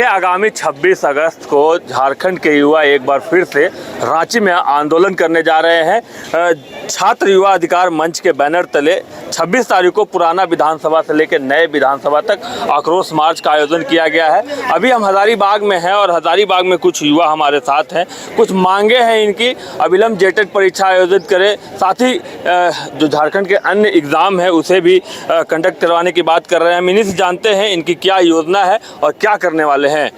आगामी 26 अगस्त को झारखंड के युवा एक बार फिर से रांची में आंदोलन करने जा रहे हैं। छात्र युवा अधिकार मंच के बैनर तले 26 तारीख को पुराना विधानसभा से लेकर नए विधानसभा तक आक्रोश मार्च का आयोजन किया गया है। अभी हम हजारीबाग में हैं और हजारीबाग में कुछ युवा हमारे साथ हैं। कुछ मांगे हैं इनकी, अविलंब जेटेट परीक्षा आयोजित करें, साथ ही जो झारखंड के अन्य एग्ज़ाम है उसे भी कंडक्ट करवाने की बात कर रहे हैं। हम इन्हीं से जानते हैं इनकी क्या योजना है और क्या करने वाले हैं।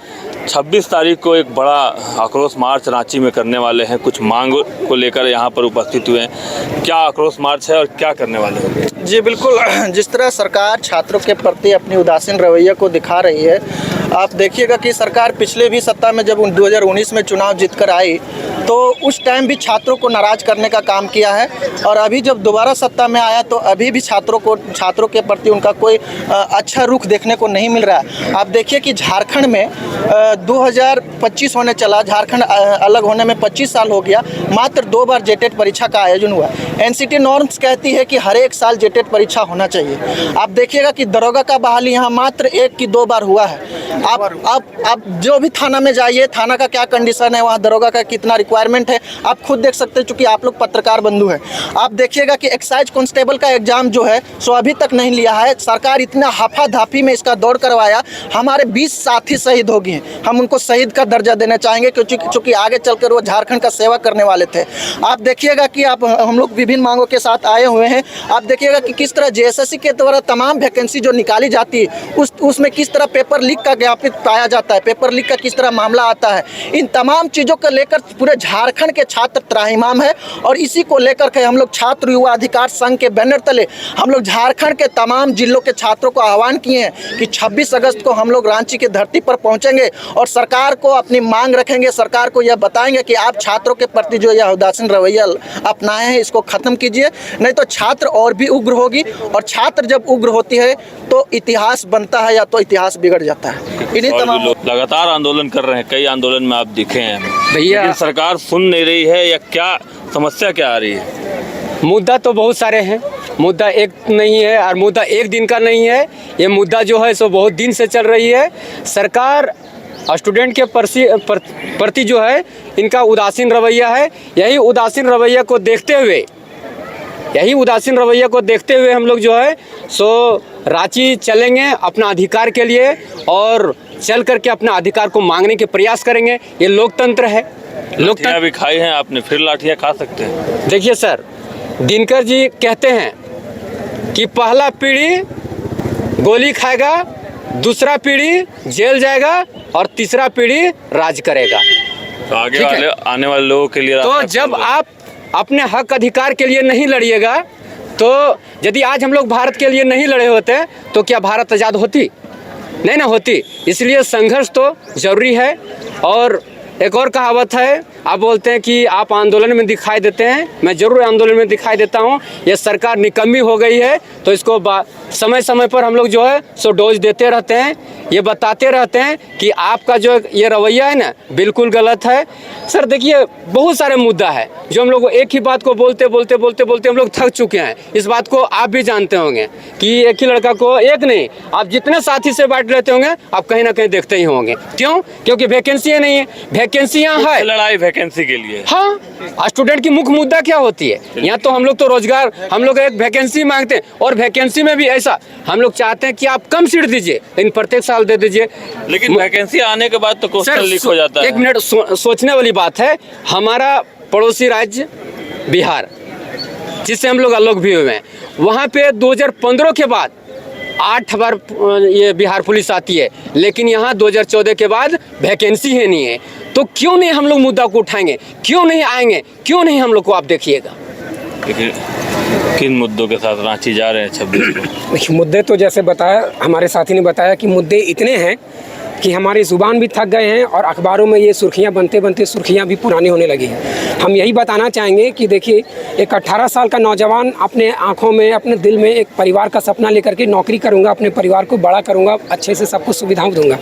26 तारीख को एक बड़ा आक्रोश मार्च रांची में करने वाले हैं। कुछ मांग को लेकर यहाँ पर उपस्थित हुए हैं। क्या आक्रोश मार्च है और क्या करने वाले हैं? जी बिल्कुल, जिस तरह सरकार छात्रों के प्रति अपनी उदासीन रवैया को दिखा रही है, आप देखिएगा कि सरकार पिछले भी सत्ता में जब 2019 में चुनाव जीतकर आई तो उस टाइम भी छात्रों को नाराज़ करने का काम किया है और अभी जब दोबारा सत्ता में आया तो अभी भी छात्रों के प्रति उनका कोई अच्छा रुख देखने को नहीं मिल रहा है। आप देखिए कि झारखंड में 2025 होने चला, झारखंड अलग होने में 25 साल हो गया, मात्र 2 बार जेटेट परीक्षा का आयोजन हुआ। एनसीटी नॉर्म्स कहती है कि हर एक साल जेटेट परीक्षा होना चाहिए। आप देखिएगा कि दरोगा का बहाली यहाँ मात्र 1 की 2 बार हुआ है। आप जो भी थाना में जाइए, थाना का क्या कंडीशन है, वहाँ दरोगा का कितना रिक्वायरमेंट है, आप खुद देख सकते हैं, चूँकि आप लोग पत्रकार बंधु हैं। आप देखिएगा कि एक्साइज कांस्टेबल का एग्जाम जो है सो अभी तक नहीं लिया है। सरकार इतना हाफाधाफी में इसका दौड़ करवाया, हमारे 20 साथी शहीद हो गए हैं। हम उनको शहीद का दर्जा देना चाहेंगे क्योंकि आगे चलकर वो झारखंड का सेवा करने वाले थे। आप देखिएगा कि हम लोग विभिन्न मांगों के साथ आए हुए हैं। आप देखिएगा कि किस तरह जेएसएससी के द्वारा तमाम वैकेंसी जो निकाली जाती है उसमें किस तरह पेपर लीक का ज्ञापित पाया जाता है, पेपर लीक का किस तरह मामला आता है। इन तमाम चीज़ों को लेकर पूरे झारखंड के छात्र त्राहिमाम है और इसी को लेकर के हम लोग छात्र युवा अधिकार संघ के बैनर तले हम लोग झारखंड के तमाम जिलों के छात्रों को आह्वान किए हैं कि 26 अगस्त को हम लोग रांची की धरती पर पहुंचेंगे और सरकार को अपनी मांग रखेंगे, सरकार को यह बताएंगे कि आप छात्रों के प्रति जो यह उदासीन रवैया अपनाए हैं इसको ख़त्म कीजिए, नहीं तो छात्र और भी उग्र होगी और छात्र जब उग्र होती है तो इतिहास बनता है या तो इतिहास बिगड़ जाता है। इन्हीं तमाम लोग लगातार आंदोलन कर रहे हैं, कई आंदोलन में आप दिखे हैं भैया, लेकिन सरकार सुन नहीं रही है या क्या समस्या क्या आ रही है? मुद्दा तो बहुत सारे हैं, मुद्दा एक नहीं है और मुद्दा एक दिन का नहीं है। ये मुद्दा जो है सो बहुत दिन से चल रही है। सरकार स्टूडेंट के प्रति जो है इनका उदासीन रवैया है। यही उदासीन रवैया को देखते हुए हम लोग जो है सो रांची चलेंगे अपना अधिकार के लिए और चल करके अपना अधिकार को मांगने के प्रयास करेंगे। ये लोकतंत्र है। लोकतंत्र भी खाई हैं आपने, फिर लाठियाँ खा सकते हैं। देखिए सर, दिनकर जी कहते हैं कि पहला पीढ़ी गोली खाएगा, दूसरा पीढ़ी जेल जाएगा और तीसरा पीढ़ी राज करेगा। तो आगे वाले आने वाले लोगों के लिए तो जब आप अपने हक अधिकार के लिए नहीं लड़िएगा, तो यदि आज हम लोग भारत के लिए नहीं लड़े होते तो क्या भारत आज़ाद होती? नहीं ना होती। इसलिए संघर्ष तो ज़रूरी है। और एक और कहावत है, आप बोलते हैं कि आप आंदोलन में दिखाई देते हैं, मैं ज़रूर आंदोलन में दिखाई देता हूँ। ये सरकार निकम्मी हो गई है तो इसको समय समय पर हम लोग जो है सो डोज देते रहते हैं, ये बताते रहते हैं कि आपका जो ये रवैया है ना बिल्कुल गलत है। सर देखिए, बहुत सारे मुद्दा है जो हम लोग एक ही बात को बोलते हम लोग थक चुके हैं। इस बात को आप भी जानते होंगे कि एक ही लड़का को, एक नहीं, आप जितने साथी से बांट लेते होंगे आप कहीं ना कहीं देखते ही होंगे। क्यों? क्योंकि वैकेंसी नहीं है, वैकेंसियाँ है, लड़ाई वैकेंसी के लिए। हाँ, स्टूडेंट की मुख्य मुद्दा क्या होती है? यहाँ तो हम लोग तो रोजगार, हम लोग एक वैकेंसी मांगते हैं और वैकेंसी में भी ऐसा हम लोग चाहते हैं कि आप कम सीट दीजिए लेकिन प्रत्येक साल दे दीजिए। लेकिन वैकेंसी आने के बाद तो क्वेश्चन लीक हो जाता है। एक मिनट, सोचने वाली बात है। हमारा पड़ोसी राज्य बिहार, जिससे हम लोग अलग भी हुए हैं, वहाँ पे 2015 के बाद 8 बार ये बिहार पुलिस आती है, लेकिन यहाँ 2014 के बाद वैकेंसी ही नहीं है। तो क्यों नहीं हम लोग मुद्दा को उठाएंगे? क्यों नहीं आएंगे? क्यों नहीं हम लोग को? आप देखिएगा किन मुद्दों के साथ रांची जा रहे हैं 26 को? देखिए, मुद्दे तो जैसे बताया हमारे साथी ने बताया कि मुद्दे इतने हैं कि हमारी ज़ुबान भी थक गए हैं और अखबारों में ये सुर्खियां बनते सुर्खियां भी पुरानी होने लगी हैं। हम यही बताना चाहेंगे कि देखिए, एक 18 साल का नौजवान अपने आंखों में, अपने दिल में एक परिवार का सपना लेकर के नौकरी करूंगा, अपने परिवार को बड़ा करूंगा, अच्छे से सबको सुविधाएं दूंगा।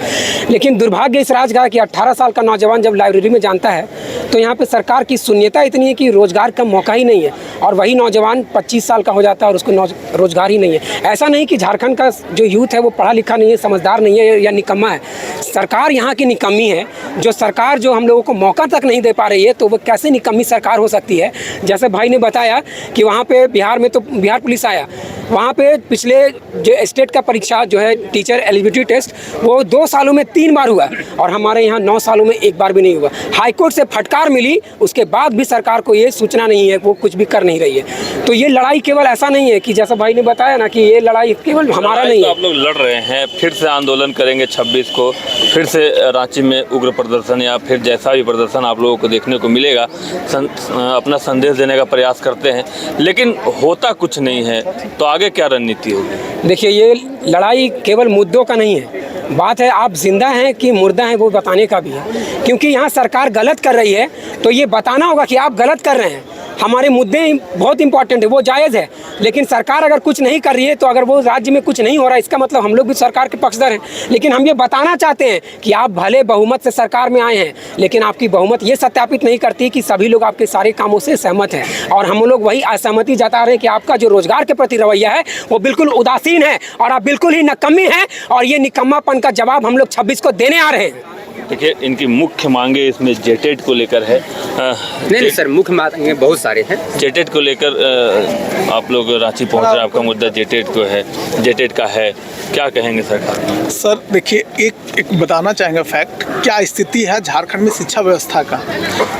लेकिन दुर्भाग्य इस राज का है कि 18 साल का नौजवान जब लाइब्रेरी में जानता है तो यहाँ पे सरकार की शून्यता इतनी है कि रोज़गार का मौका ही नहीं है, और वही नौजवान 25 साल का हो जाता है और उसको रोज़गार ही नहीं है। ऐसा नहीं कि झारखंड का जो यूथ है वो पढ़ा लिखा नहीं है, समझदार नहीं है या निकम्मा है। सरकार यहाँ की निकम्मी है। जो सरकार जो हम लोगों को मौका तक नहीं दे पा रही है, तो वो कैसे निकम्मी सरकार हो सकती है। जैसे भाई ने बताया कि वहाँ पे बिहार में तो बिहार पुलिस आया, वहाँ पे पिछले जो स्टेट का परीक्षा जो है टीचर एलिजिबिलिटी टेस्ट, वो 2 सालों में 3 बार हुआ, और हमारे यहाँ 9 सालों में 1 बार भी नहीं हुआ। हाईकोर्ट से फटकार मिली, उसके बाद भी सरकार को ये सूचना नहीं है, वो कुछ भी कर नहीं रही है। तो ये लड़ाई केवल ऐसा नहीं है कि जैसा भाई ने बताया ना कि ये लड़ाई केवल हमारा नहीं है। आप लोग लड़ रहे हैं, फिर से आंदोलन करेंगे 26 को, फिर से रांची में उग्र प्रदर्शन या फिर जैसा भी प्रदर्शन आप लोगों को देखने को मिलेगा, अपना संदेश देने का प्रयास करते हैं, लेकिन होता कुछ नहीं है। तो आगे क्या रणनीति होगी? देखिए, ये लड़ाई केवल मुद्दों का नहीं है, बात है आप जिंदा हैं कि मुर्दा हैं वो बताने का भी है। क्योंकि यहाँ सरकार गलत कर रही है, तो ये बताना होगा कि आप गलत कर रहे हैं। हमारे मुद्दे बहुत इंपॉर्टेंट है, वो जायज़ है, लेकिन सरकार अगर कुछ नहीं कर रही है, तो अगर वो राज्य में कुछ नहीं हो रहा है, इसका मतलब हम लोग भी सरकार के पक्षधर हैं। लेकिन हम ये बताना चाहते हैं कि आप भले बहुमत से सरकार में आए हैं, लेकिन आपकी बहुमत ये सत्यापित नहीं करती कि सभी लोग आपके सारे कामों से सहमत हैं। और हम लोग वही असहमति जता रहे हैं कि आपका जो रोजगार के प्रति रवैया है वो बिल्कुल उदासीन है, और आप बिल्कुल ही निकम्मी हैं, और ये निकम्मापन का जवाब हम लोग 26 को देने आ रहे हैं। देखिए, इनकी मुख्य मांगे इसमें जेटेट को लेकर है। नहीं सर, मुख्य मांगे बहुत सारे हैं। जेटेट को लेकर आप लोग रांची पहुंच रहे हैं, आपका मुद्दा जेटेट को है, जेटेट का है, क्या कहेंगे सरकार? सर देखिए, एक बताना चाहेंगे फैक्ट, क्या स्थिति है झारखंड में शिक्षा व्यवस्था का।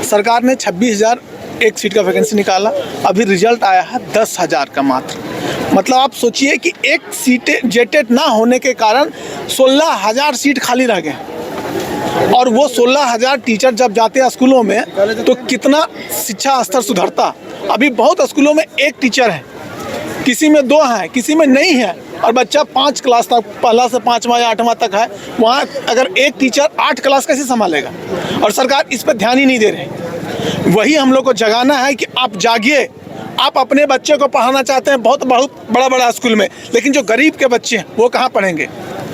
सरकार ने 26,000 एक सीट का वैकेंसी निकाला, अभी रिजल्ट आया है 10,000 का मात्र। मतलब आप सोचिए कि एक सीटें जेटेट ना होने के कारण 16,000 सीट खाली रह गए, और वो 16,000 टीचर जब जाते हैं स्कूलों में तो कितना शिक्षा स्तर सुधरता। अभी बहुत स्कूलों में 1 टीचर है, किसी में 2 हैं, किसी में नहीं है, और बच्चा 5 क्लास तक, पहला से 5वां या 8वां तक है, वहाँ अगर 1 टीचर 8 क्लास कैसे संभालेगा। और सरकार इस पर ध्यान ही नहीं दे रही। वही हम लोग को जगाना है कि आप जागिए। आप अपने बच्चे को पढ़ाना चाहते हैं बहुत बड़ा स्कूल में, लेकिन जो गरीब के बच्चे हैं वो कहाँ पढ़ेंगे।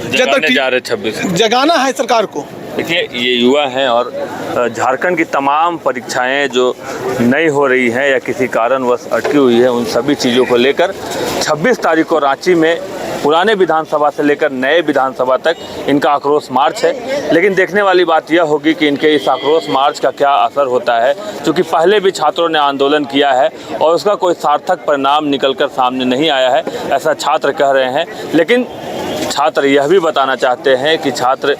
जब तक जा रहे 26 जगाना है सरकार को। देखिए, ये युवा हैं, और झारखंड की तमाम परीक्षाएं जो नहीं हो रही हैं या किसी कारणवश अटकी हुई है, उन सभी चीज़ों को लेकर 26 तारीख को रांची में पुराने विधानसभा से लेकर नए विधानसभा तक इनका आक्रोश मार्च है। लेकिन देखने वाली बात यह होगी कि इनके इस आक्रोश मार्च का क्या असर होता है, क्योंकि पहले भी छात्रों ने आंदोलन किया है और उसका कोई सार्थक परिणाम निकलकर सामने नहीं आया है, ऐसा छात्र कह रहे हैं। लेकिन छात्र यह भी बताना चाहते हैं कि छात्र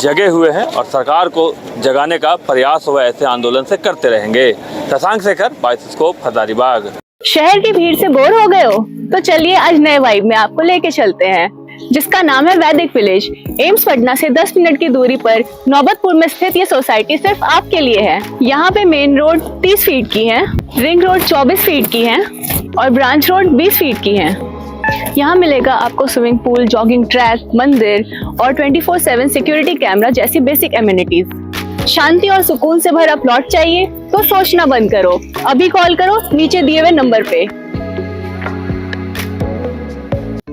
जगे हुए हैं और सरकार को जगाने का प्रयास वह ऐसे आंदोलन से करते रहेंगे। शशांक शेखर, बाइस्कोप, हजारीबाग। शहर की भीड़ से बोर हो गए हो? तो चलिए आज नए वाइब में आपको लेके चलते हैं, जिसका नाम है वैदिक विलेज। एम्स पटना से 10 मिनट की दूरी पर नौबतपुर में स्थित ये सोसाइटी सिर्फ आपके लिए है। यहाँ पे मेन रोड 30 फीट की है, रिंग रोड 24 फीट की है और ब्रांच रोड 20 फीट की है। यहाँ मिलेगा आपको स्विमिंग पूल, जॉगिंग ट्रैक, मंदिर और 24/7 सिक्योरिटी कैमरा जैसी बेसिक एमिनिटीज। शांति और सुकून से भरा प्लॉट चाहिए तो सोचना बंद करो, अभी कॉल करो नीचे दिए हुए नंबर पे।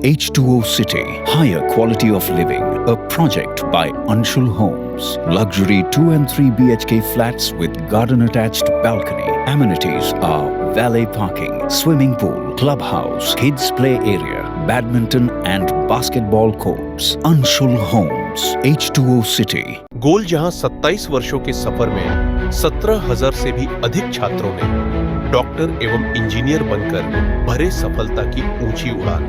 H2O City, higher quality of living, a project by Anshul Homes. Luxury 2 and 3 BHK flats with garden attached balcony. Amenities are valet parking, swimming pool, clubhouse, kids play area, badminton and basketball courts. Anshul Homes, H2O City. गोल जहां 27 वर्षों के सफर में 17,000 से भी अधिक छात्रों ने doctor एवं इंजीनियर बनकर भरे सफलता की ऊंची उड़ान,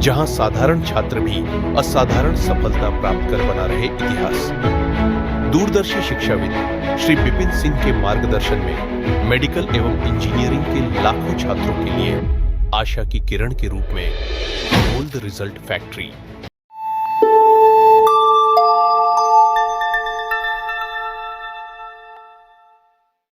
जहां साधारण छात्र भी असाधारण सफलता प्राप्त कर बना रहे इतिहास। दूरदर्शी शिक्षाविद श्री विपिन सिंह के मार्गदर्शन में मेडिकल एवं इंजीनियरिंग के लाखों छात्रों के लिए आशा की किरण के रूप में गोल्ड रिजल्ट फैक्ट्री